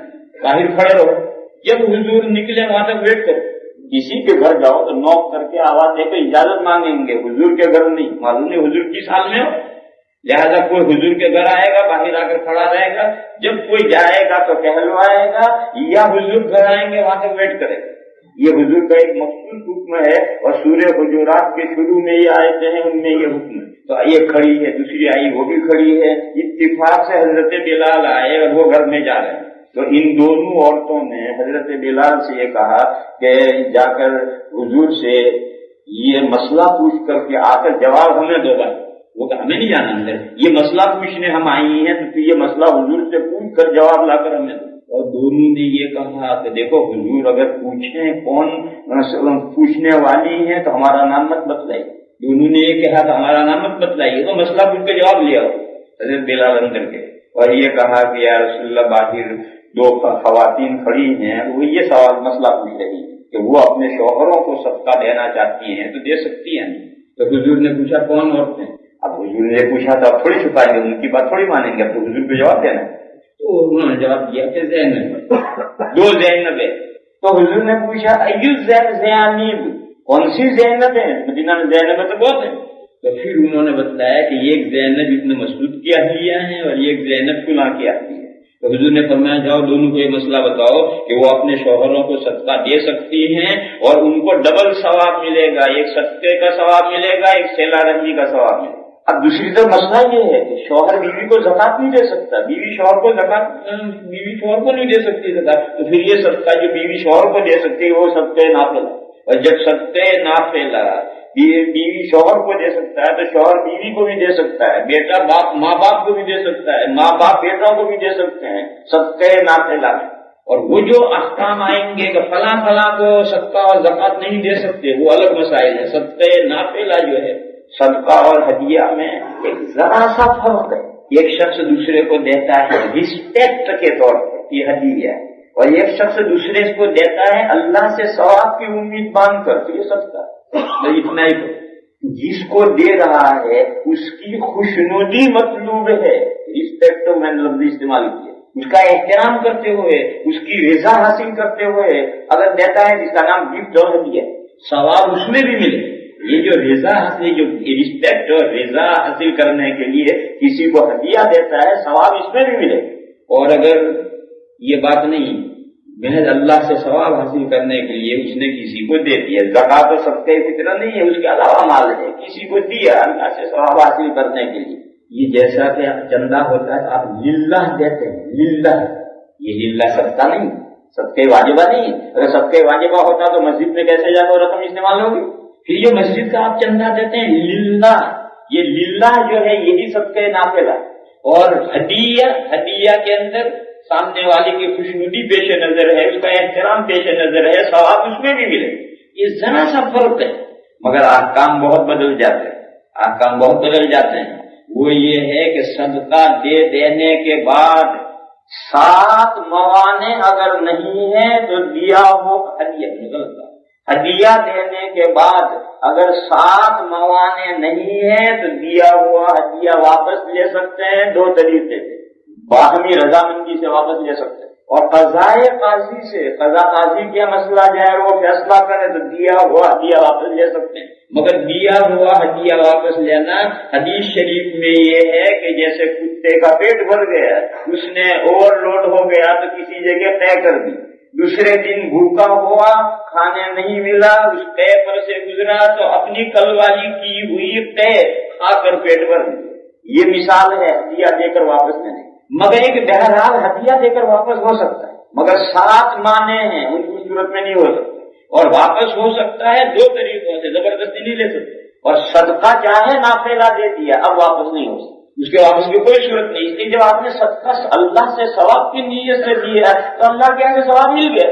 باہر کھڑے رہو، جب حضور نکلے وہاں تک ویٹ کرو۔ کسی کے گھر جاؤ تو نوک کر کے آواز دے کے اجازت مانگیں گے، حضور کے گھر نہیں، معلوم نہیں حضور کس حال میں ہو، لہذا کوئی حضور کے گھر آئے گا باہر آ کر کھڑا رہے گا، جب کوئی جائے گا تو کہلوائے گا، یا حضور گھر آئیں گے وہاں تک ویٹ کرے گا۔ یہ حضور کا ایک مخصوص حکم ہے، اور سورہ حجرات کے شروع میں یہ آیتیں ہیں، ان میں یہ حکم ہے۔ تو یہ کھڑی ہے، دوسری آئی وہ بھی کھڑی ہے، اتفاق سے حضرت بلال آئے اور وہ گھر میں جا رہے ہیں، تو ان دونوں عورتوں نے حضرت بلال سے یہ کہا کہ جا کر حضور سے یہ مسئلہ پوچھ کر کے آ کر جواب ہمیں دو گا۔ وہ کہ ہمیں نہیں جانا اندر، یہ مسئلہ پوچھنے ہم آئی ہیں تو یہ مسئلہ حضور سے پوچھ کر جواب لا کر ہمیں دو۔ اور دونوں نے یہ کہا کہ دیکھو حضور اگر پوچھیں کون پوچھنے والی ہیں تو ہمارا نام مت بتلائیے۔ دونوں نے یہ کہا کہ ہمارا نام مت بتلائیے، تو مسئلہ پوچھ کے جواب لیا۔ حضرت بلال اندر کے اور یہ کہا کہ یا رسول اللہ باہر دو خواتین کھڑی ہیں، وہ یہ سوال مسئلہ پوچھ رہی کہ وہ اپنے شوہروں کو صدقہ دینا چاہتی ہیں تو دے سکتی ہیں۔ تو حضور نے پوچھا کون عورتیں؟ اب حضور نے پوچھا تو اب تھوڑی چھپائیں گے، ان کی بات تھوڑی مانیں گے، اب تو حضور کو جواب دینا ہے۔ تو انہوں نے جواب دیا کہ زینب، دو زینب ہے۔ تو حضور نے پوچھا ایو زینب، کون سی زینب ہے؟ مدینہ میں زینب ہے تو بہت ہے۔ تو پھر انہوں نے بتایا کہ ایک زینب ابن مسعود کی اہلیہ ہیں اور ایک زینب فلاں کی اہلیہ ہے۔ تو حضور نے فرمایا جاؤ دونوں کو یہ مسئلہ بتاؤ کہ وہ اپنے شوہروں کو صدقہ دے سکتی ہیں اور ان کو ڈبل ثواب ملے گا، ایک صدقے کا ثواب ملے گا، ایک صلہ رحمی کا ثواب ملے گا۔ اب دوسری طرف مسئلہ یہ ہے کہ شوہر بیوی کو زکات نہیں دے سکتا، بیوی شوہر کو نہیں دے سکتی زکات، تو پھر یہ صدقہ جو بیوی شوہر کو دے سکتی ہے وہ صدقہ نافلہ، اور جب صدقہ نافلہ بیوی شوہر کو دے سکتا ہے تو شوہر بیوی کو بھی دے سکتا ہے، بیٹا ماں باپ کو بھی دے سکتا ہے، ماں باپ بیٹوں کو بھی دے سکتے ہیں صدقہ نافلہ میں۔ اور وہ جو احکام آئیں گے کہ فلاں کو صدقہ اور زکات نہیں دے سکتے، وہ الگ مسائل ہیں۔ صدقہ نافلہ جو ہے صدقہ اور ہدیہ میں ایک ذرا سا فرق ہے، ایک شخص دوسرے کو دیتا ہے رسپیکٹ کے طور پر یہ ہدیہ ہے، اور ایک شخص دوسرے کو دیتا ہے اللہ سے ثواب کی امید باندھ کر، تو یہ صدقہ اتنا ہی۔ جس کو دے رہا ہے اس کی خوشنودی مطلوب ہے، رسپیکٹ میں نے لفظ استعمال کیا، اس کا احترام کرتے ہوئے، اس کی رضا حاصل کرتے ہوئے اگر دیتا ہے، جس کا نام گفٹ اور ہدیہ، ثواب اس میں بھی ملے۔ یہ جو رضا حاصل، جو رسپیکٹ اور رضا حاصل کرنے کے لیے کسی کو ہدیہ دیتا ہے، ثواب اس میں بھی ملے۔ اور اگر یہ بات نہیں، محض اللہ سے ثواب حاصل کرنے کے لیے اس نے کسی کو دے دیا، زکات و صدقہ فطرہ نہیں ہے، اس کے علاوہ مال ہے، کسی کو دیا اللہ سے ثواب حاصل کرنے کے لیے، یہ جیسا کہ چندہ ہوتا ہے آپ للہ دیتے ہیں، للہ، یہ للہ صدقہ نہیں، صدقہ واجبہ نہیں. اگر صدقہ واجبہ ہوتا تو مسجد میں کیسے جا کر رقم استعمال ہوگی؟ پھر یہ مسجد کا آپ چندہ دیتے ہیں للہ، یہ للہ جو ہے یہی صدقہ نافلہ. اور ہدیہ کے اندر سامنے والے کی خوشنودی پیش نظر ہے، اس کا احترام پیش نظر ہے، ثواب اس میں بھی ملے. یہ ذرا سا فرق ہے، مگر احکام بہت بدل جاتے ہیں، احکام بہت بدل جاتے ہیں. وہ یہ ہے کہ صدقہ دے دینے کے بعد 7 موانع اگر نہیں ہے تو دیا ہو ہدیہ دینے کے بعد اگر 7 موانع نہیں ہے تو دیا ہوا ہدیہ واپس لے سکتے ہیں 2 طریقے سے. باہمی رضامندی سے واپس لے سکتے ہیں، اور قضائے قاضی سے، قضا قاضی کیا مسئلہ جائے وہ فیصلہ کرے تو دیا ہوا ہدیہ واپس لے سکتے ہیں. مگر دیا ہوا ہدیہ واپس لینا حدیث شریف میں یہ ہے کہ جیسے کتے کا پیٹ بھر گیا، اس نے اوور لوڈ ہو گیا تو کسی جگہ طے کر دی، دوسرے دن بھوکا ہوا، کھانے نہیں ملا، اس طے پر سے گزرا تو اپنی کل والی کی ہوئی طے کھا کر پیٹ بھر دیا. یہ مثال ہے ہدیہ دے کر واپس لینے. مگر ایک بہرحال ہدیہ دے کر واپس ہو سکتا ہے، مگر 7 معنی ہیں، ان کی صورت میں نہیں ہو سکتا. اور واپس ہو سکتا ہے 2 طریقوں سے، زبردستی نہیں لے سکتے. اور صدقہ چاہے نافلہ دے دیا اب واپس نہیں ہو سکتا، اس کے واپس کی کوئی صورت نہیں. اس لیے جب آپ نے صدقہ اللہ سے ثواب کی نیت سے دیا تو اللہ کے یہاں سے ثواب مل گیا.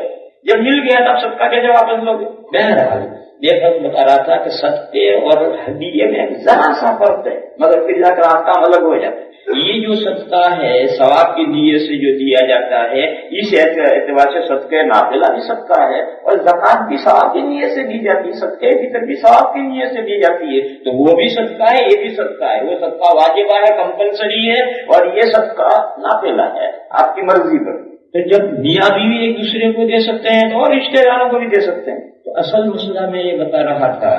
جب مل گیا تب صدقہ کیسے واپس لوگے؟ بہرحال یہ فرق بتا رہا تھا کہ صدقے اور ہدیے میں ذرا سا فرق ہے، مگر پھر جا کر احکام الگ ہو جاتا ہے. یہ جو صدقہ ہے ثواب کی نیت سے جو دیا جاتا ہے، اس اعتبار سے صدقہ نافلہ بھی صدقہ ہے، اور زکوٰۃ بھی ثواب کی نیت سے دی جاتی ہے، صدقہ فطر بھی ثواب کی نیت سے دی جاتی ہے. تو وہ بھی صدقہ ہے، یہ بھی صدقہ ہے. وہ صدقہ واجبہ ہے، کمپلسری ہے، اور یہ صدقہ نافلہ ہے، آپ کی مرضی پر. پھر جب میاں بیوی ایک دوسرے کو دے سکتے ہیں تو اور رشتے داروں کو بھی دے سکتے ہیں. تو اصل مسئلہ میں یہ بتا رہا تھا،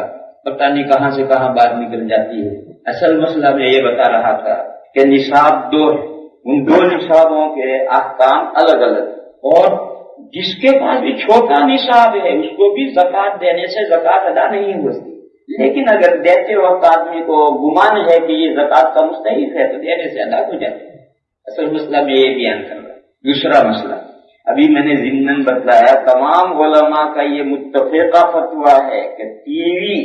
پتہ نہیں کہاں سے کہاں بات نکل جاتی ہے. اصل مسئلہ میں یہ بتا رہا تھا کہ نصاب 2 ہے، ان 2 نصابوں کے احکام الگ الگ، اور جس کے پاس بھی چھوٹا نصاب ہے اس کو بھی زکوٰۃ دینے سے زکوٰۃ ادا نہیں ہوتی. لیکن اگر دیتے وقت آدمی کو گمان ہے کہ یہ زکوٰۃ کا مستحق ہے تو دینے سے ادا ہو جاتا ہے. اصل مسئلہ میں یہ بیان کر رہا. دوسرا مسئلہ ابھی میں نے ضمناً بتلایا، تمام علماء کا یہ متفقہ فتویٰ ہے کہ ٹی وی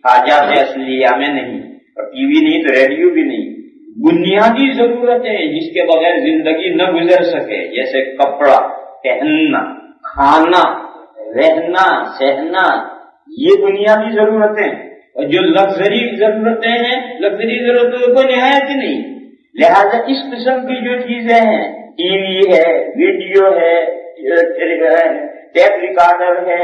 حاجات اصلیہ میں نہیں، اور ٹی وی نہیں تو ریڈیو بھی نہیں. بنیادی ضرورتیں جس کے بغیر زندگی نہ گزر سکے، جیسے کپڑا، پہننا، کھانا، رہنا، سہنا، یہ بنیادی ضرورتیں. اور جو لگژری ضرورتیں ہیں، لگژری ضرورتوں کو نہایت نہیں. لہذا اس قسم کی جو چیزیں ہیں، ٹی وی ہے، ویڈیو ہے، ٹیپ ریکارڈر ہے،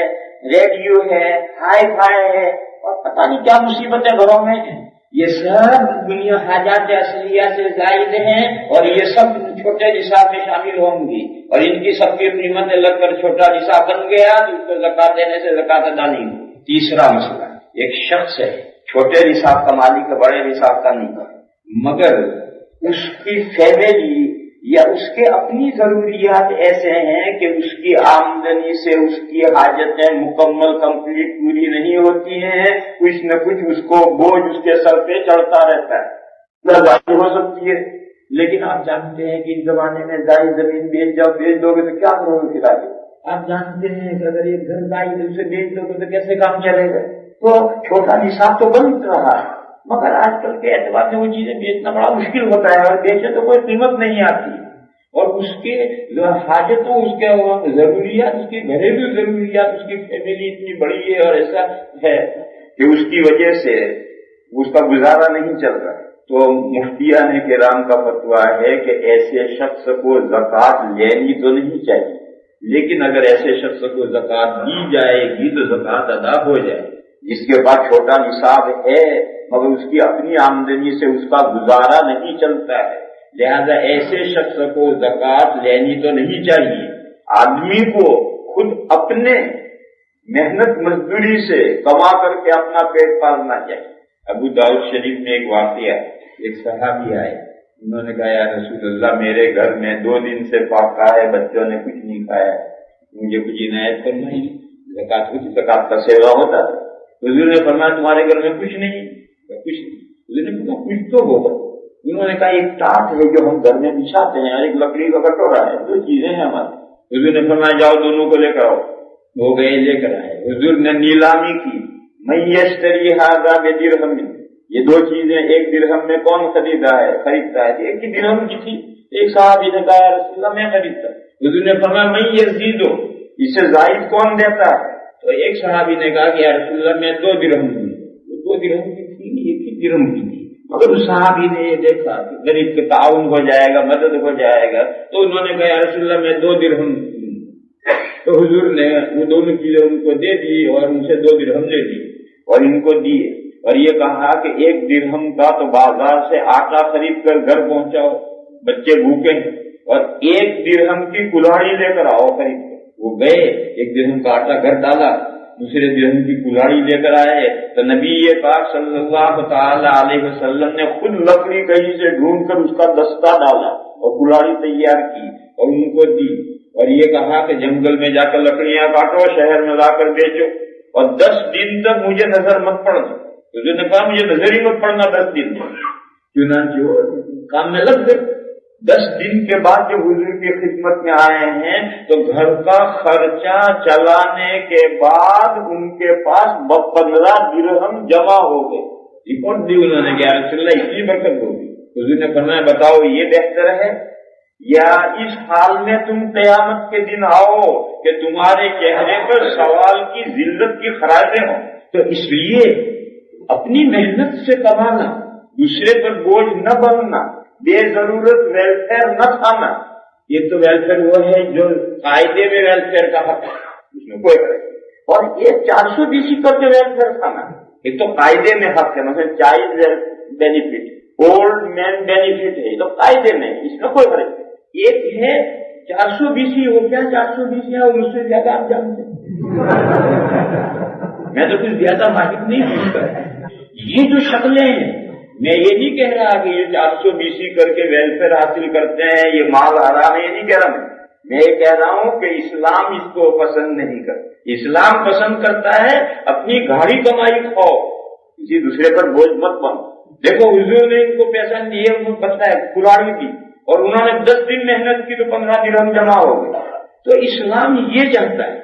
ریڈیو ہے، ہائی فائی ہے، اور پتہ نہیں کیا مصیبتیں گھروں میں ہیں، یہ سب دنیا حاجات اصلیہ سے زائد ہیں، اور یہ سب چھوٹے نصاب میں شامل ہوں گی. اور ان کی سب کی قیمتیں لگ کر چھوٹا نصاب بن گیا تو اس کو زکوٰۃ دینے سے زکوٰۃ ادا نہیں ہوگی. تیسرا مسئلہ، ایک شخص ہے چھوٹے نصاب کا مالک ہے، بڑے نصاب کا نہیں، مگر اس کی فیملی یا اس کے اپنی ضروریات ایسے ہیں کہ اس کی آمدنی سے اس کی حاجتیں مکمل کمپلیٹ پوری نہیں ہوتی ہیں، کچھ نہ کچھ اس کو بوجھ اس کے سر پہ چڑھتا رہتا ہے. لڑائی ہو سکتی ہے، لیکن آپ جانتے ہیں کہ اس زمانے میں دائیں زمین بیچ جاؤ، بیچ دو گے تو کیا کرو گے؟ پھر آگے آپ جانتے ہیں کہ اگر ایک گھر دائیں تو اسے بیچ دو گے تو کیسے کام چلے گا؟ تو چھوٹا نصاب تو بن رہا ہے، مگر آج کل کے اعتبار سے وہ چیزیں بیچنا بڑا مشکل ہوتا ہے، اور بیچے تو کوئی قیمت نہیں آتی. اور اس کے حاجتوں، اس کے ضروریات، اس کی گھریلو ضروریات، اس کی فیملی اتنی بڑی ہے اور ایسا ہے کہ اس کی وجہ سے اس کا گزارا نہیں چل رہا. تو مفتیان کرام کا فتویٰ ہے کہ ایسے شخص کو زکوٰۃ لینی تو نہیں چاہیے، لیکن اگر ایسے شخص کو زکوٰۃ دی جائے گی تو زکوٰۃ ادا ہو جائے. جس کے پاس چھوٹا نصاب ہے مگر اس کی اپنی آمدنی سے اس کا گزارا نہیں چلتا ہے، لہذا ایسے شخص کو زکوٰۃ لینی تو نہیں چاہیے. آدمی کو خود اپنے محنت مزدوری سے کما کر کے اپنا پیٹ پالنا چاہیے. ابو داؤد شریف میں ایک واقعہ، ایک صحابی آئے، انہوں نے کہا یا رسول اللہ میرے گھر میں 2 دن سے پاکا ہے، بچوں نے کچھ نہیں کھایا، مجھے کچھ عنایت کرنا ہے. زکوٰۃ کا سیوا ہوتا ہے. حضور نے فرمایا تمہارے گھر میں کچھ نہیں؟ کچھ نہیں. حضور نے کہا کچھ تو ہوگا. انہوں نے کہا ایک ٹاٹ ہے جو ہم گھر میں بچھاتے ہیں اور ایک لکڑی کا کٹورا ہے، دو چیزیں ہیں ہماری۔ حضور نے فرمایا جاؤ دونوں کو لے کر آؤ۔ وہ گئے لے کر آئے، حضور نے نیلامی کی، من یشتری ھذا بدرہم، یہ دو چیزیں ایک درہم میں کون خریدتا ہے؟ ایک ہی درہم کی تھی۔ ایک صحابی نے کہا یا رسول اللہ میں خریدتا، حضور نے فرمایا من یزیدو، اسے زائد کون دیتا ہے؟ تو ایک صحابی نے کہا کہ یا رسول اللہ میں 2 درہم دوں، 2 درہم کی تھی، ایک ہی درہم کی تھی۔ مگر اس صحابی نے یہ دیکھا کہ غریب کے تعاون ہو جائے گا، مدد ہو جائے گا، تو انہوں نے کہا یا رسول اللہ میں 2 درہم دوں۔ تو حضور نے وہ دونوں چیزیں ان کو دے دی اور ان سے 2 درہم لے دی اور ان کو دیے، اور یہ کہا کہ 1 درہم کا تو بازار سے آٹا خرید کر گھر پہنچاؤ، بچے بھوکے ہیں، اور 1 درہم کی کلاڑی لے کر آؤ خرید کر۔ وہ گئے، 1 درہم کا آٹا گھر ڈالا، دوسرے درہم کی کلاڑی لے کر آئے، تو نبی پاک صلی اللہ تعالی علیہ وسلم نے خود لکڑی کہیں سے ڈھونڈ کر اس کا دستہ ڈالا اور کلاڑی تیار کی اور ان کو دی، اور یہ کہا کہ جنگل میں جا کر لکڑیاں کاٹو، شہر میں لا کر بیچو، اور 10 دن تک مجھے نظر مت پڑنا۔ تو نے کہا مجھے نظر ہی مت پڑنا 10 دن تک، چنانچہ کام میں لگ گئے۔ 10 دن کے بعد جب حضور کی خدمت میں آئے ہیں تو گھر کا خرچہ چلانے کے بعد ان کے پاس 15 درہم جمع ہو گئے۔ رپورٹ دی انہوں نے کہ یا رسول اللہ اتنی برکت ہوگی۔ حضور نے فرمایا بتاؤ یہ بہتر ہے یا اس حال میں تم قیامت کے دن آؤ کہ تمہارے چہرے پر سوال کی ذلت کی خراٹیں ہوں؟ تو اس لیے اپنی محنت سے کمانا، دوسرے پر بوجھ نہ بننا، بے ضرورت ویلفیئر نہ کھانا۔ یہ تو ویلفیئر وہ ہے جو قاعدے میں ویلفیئر کا حق ہے، اس میں کوئی فرق نہیں، اور یہ 420 کر کے ویلفیئر کھانا، ایک تو قاعدے میں حق ہے، مثلا child benefit, old man benefit ہے، یہ تو قاعدے میں، اس میں کوئی فرق نہیں۔ ایک ہے 420 ہو کیا 420 ہے، اور مجھ سے زیادہ آپ جانتے ہیں، میں تو کچھ زیادہ ماہر نہیں پوچھتا۔ یہ جو شکلیں ہیں، میں یہ نہیں کہہ رہا کہ یہ 420 کر کے ویلفیئر حاصل کرتے ہیں، یہ مال حرام ہے، یہ نہیں کہہ رہا میں یہ کہہ رہا ہوں کہ اسلام اس کو پسند نہیں کرتا۔ اسلام پسند کرتا ہے اپنی گاڑی کمائی کھاؤ، کسی دوسرے پر بوجھ مت بنو۔ دیکھو حضور نے ان کو پیسہ دیے، ان کو پتہ ہے کلاڑی دی، اور انہوں نے 10 دن محنت کی تو 15 درہم جمع ہو گئے۔ تو اسلام یہ چاہتا ہے،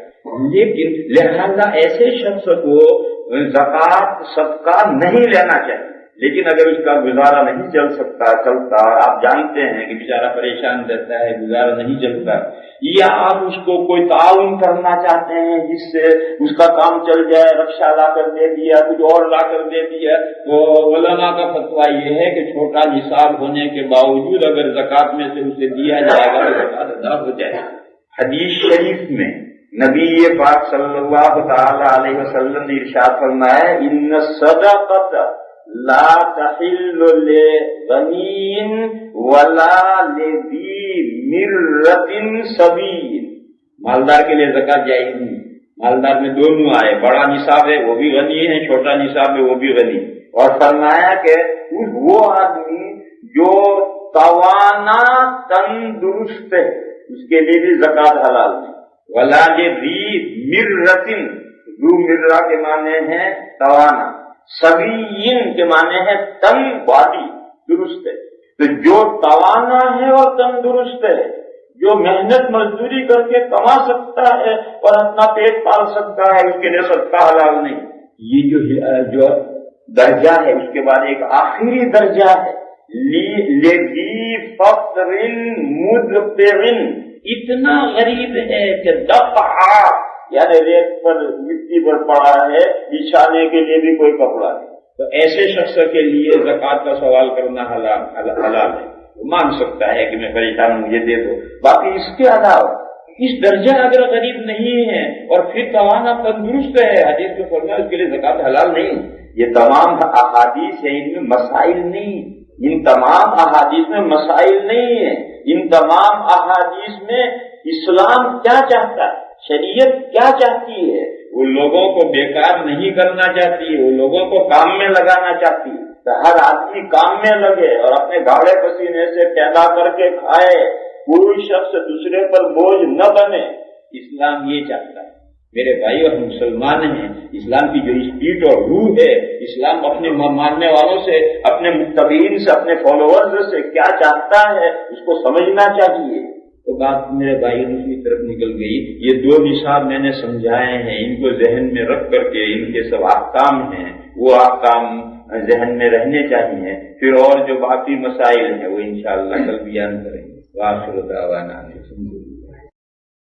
لیکن لہذا ایسے شخص کو زکوٰۃ صدقہ نہیں لینا چاہیے، لیکن اگر اس کا گزارا نہیں چلتا، آپ جانتے ہیں کہ بیچارہ پریشان رہتا ہے، گزارا نہیں چلتا، یا آپ اس کو کوئی تعاون کرنا چاہتے ہیں جس سے اس کا کام چل جائے، رکشہ لا کر دے دیا، کچھ اور لا کر دے دیا، تو علماء کا فتویٰ یہ ہے کہ چھوٹا نصاب ہونے کے باوجود اگر زکوٰۃ میں سے اسے دیا جائے گا تو زکوٰۃ ادا ہو جائے گا۔ حدیث شریف میں نبی پاک صلی اللہ تعالی علیہ وسلم نے ارشاد فرمایا ان الصدقۃ لا تحل لغنی ولا لذی مرۃ سبیل، مالدار کے لیے زکوٰۃ جائز نہیں۔ مالدار میں دونوں آئے، بڑا نصاب ہے وہ بھی غنی ہے، چھوٹا نصاب ہے وہ بھی غنی، اور فرمایا کہ وہ آدمی جو توانا تندرست ہے اس کے لیے بھی زکوٰۃ حلال ہے۔ ولا لذی مرۃ، ذو مرہ کے معنی ہے توانا، سبیین کے معنی ہے تن باڈی درست ہے۔ تو جو توانا ہے اور تندرست ہے، جو محنت مزدوری کر کے کما سکتا ہے اور اپنا پیٹ پال سکتا ہے، اس کے لیے صدقہ حلال نہیں۔ یہ جو درجہ ہے اس کے بعد ایک آخری درجہ ہے لذی فقر مدقر، اتنا غریب ہے کہ دفعہ یعنی ریت پر مٹی پر پڑا ہے، بچھانے کے لیے بھی کوئی کپڑا نہیں، تو ایسے شخص کے لیے زکوٰۃ کا سوال کرنا حلال ہے۔ وہ مان سکتا ہے کہ میں پریشان ہوں، یہ دے دو۔ باقی اس کے علاوہ اس درجہ اگر غریب نہیں ہے اور پھر توانا تندرست ہے، حدیث میں فرمایا اس کے لیے زکوٰۃ حلال نہیں۔ یہ تمام احادیث ہیں، ان میں مسائل نہیں، ان تمام احادیث میں مسائل نہیں ہیں، ان تمام احادیث میں اسلام کیا چاہتا ہے، شریعت کیا چاہتی ہے، وہ لوگوں کو بیکار نہیں کرنا چاہتی ہے، وہ لوگوں کو کام میں لگانا چاہتی ہے، تو ہر آدمی کام میں لگے اور اپنے گاڑے پسینے سے پیدا کر کے کھائے، کوئی شخص دوسرے پر بوجھ نہ بنے، اسلام یہ چاہتا ہے۔ میرے بھائی اور مسلمان ہیں، اسلام کی جو اسپرٹ اور روح ہے، اسلام اپنے ماننے والوں سے، اپنے متبعین سے، اپنے فالوورز سے کیا چاہتا ہے اس کو سمجھنا چاہیے۔ تو بات میرے بھائی دوسری طرف نکل گئی۔ یہ دو نصاب میں نے سمجھائے ہیں، ان کو ذہن میں رکھ کر کے ان کے سب احکام ہیں، وہ احکام ذہن میں رہنے چاہیے۔ پھر اور جو باقی مسائل ہیں وہ انشاءاللہ کل بیان کریں گے۔ وآخر دعوانا الحمدللہ۔